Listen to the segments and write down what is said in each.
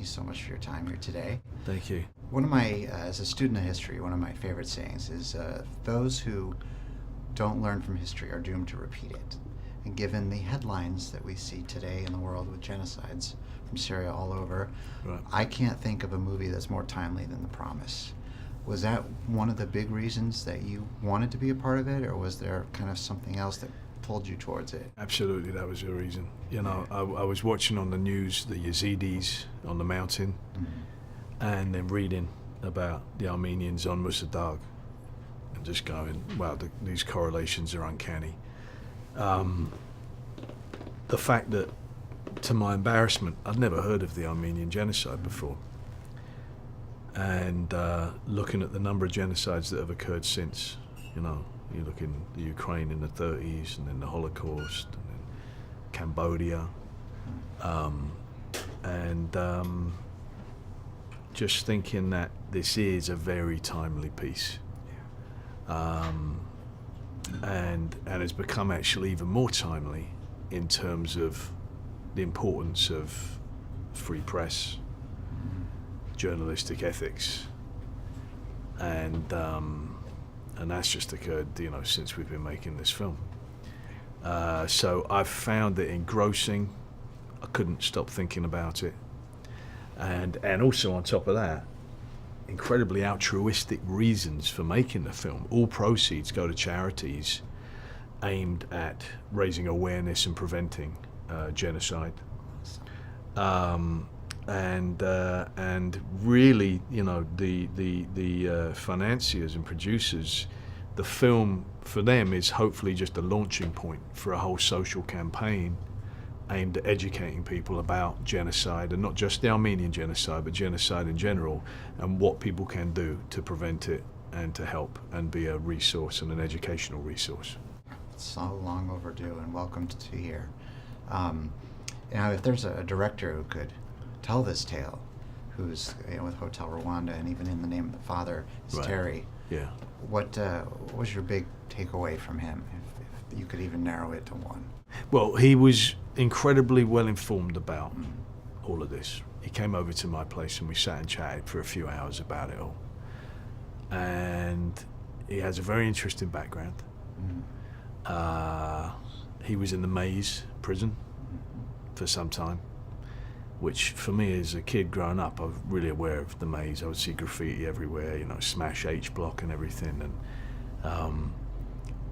you so much for your time here today. Thank you. One of my, as a student of history, one of my favorite sayings is, those who don't learn from history are doomed to repeat it. And given the headlines that we see today in the world with genocides from Syria all over, Right. I can't think of a movie that's more timely than The Promise. Was that one of the big reasons that you wanted to be a part of it, or was there kind of something else that pulled you towards it? Absolutely, that was the reason. You know, I was watching on the news the Yazidis on the mountain, and then reading about the Armenians on Musadag, and just going, wow, these correlations are uncanny. The fact that, to my embarrassment, I'd never heard of the Armenian genocide before. And looking at the number of genocides that have occurred since, you know, you look in the Ukraine in the 30s, and then the Holocaust, and then Cambodia, just thinking that this is a very timely piece. And it's become actually even more timely in terms of the importance of free press, journalistic ethics, and that's just occurred, you know, since we've been making this film. So I've found it engrossing. I couldn't stop thinking about it, and also on top of that, incredibly altruistic reasons for making the film. All proceeds go to charities aimed at raising awareness and preventing genocide. And really, you know, the financiers and producers, the film for them is hopefully just a launching point for a whole social campaign aimed at educating people about genocide, and not just the Armenian genocide, but genocide in general, and what people can do to prevent it and to help and be a resource and an educational resource. It's so long overdue, and welcome to here. Now, if there's a director who could tell this tale, who's, you know, with Hotel Rwanda, and even in The Name of the Father is Right. Terry, Yeah. what was your big takeaway from him, if you could even narrow it to one? Well, he was incredibly well informed about all of this. He came over to my place and we sat and chatted for a few hours about it all. And he has a very interesting background. He was in the Maze prison for some time, which for me as a kid growing up, I was really aware of the Maze. I would see graffiti everywhere, you know, Smash H Block and everything.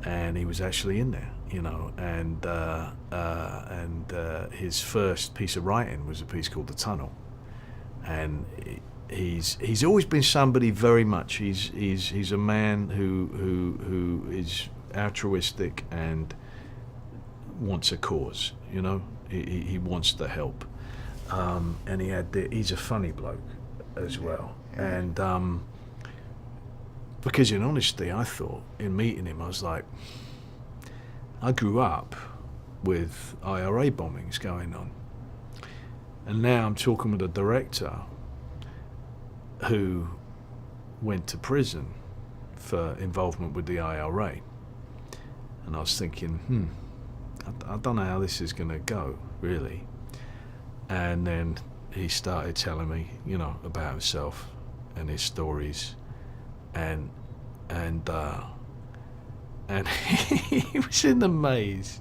And he was actually in there, you know, and his first piece of writing was a piece called The Tunnel. And he's always been somebody very much. He's a man who is altruistic and wants a cause, you know. He wants to help, and he's a funny bloke as well. And because in honesty, I thought in meeting him, I was like, I grew up with IRA bombings going on, and now I'm talking with a director who went to prison for involvement with the IRA. And I was thinking, I don't know how this is going to go, really. And then he started telling me, you know, about himself and his stories, and he was in the maze,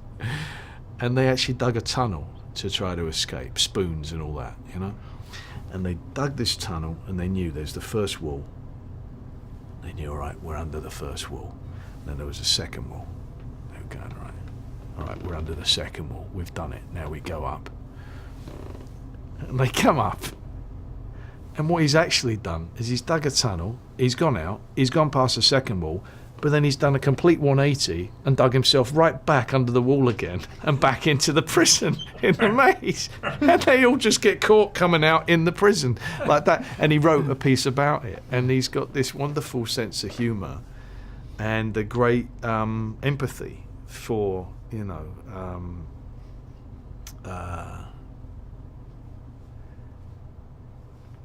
and they actually dug a tunnel to try to escape, spoons and all that, you know. And they dug this tunnel, and they knew there's the first wall. They knew, all right, we're under the first wall. And then there was a second wall. They were going, all right, we're under the second wall. We've done it. Now we go up. And they come up. And what he's actually done is he's dug a tunnel, he's gone out, he's gone past the second wall, but then he's done a complete 180 and dug himself right back under the wall again and back into the prison in the maze. And they all just get caught coming out in the prison like that. And he wrote a piece about it. And he's got this wonderful sense of humour and a great empathy for, you know,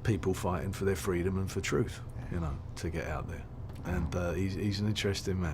people fighting for their freedom and for truth, you know, to get out there. And he's an interesting man.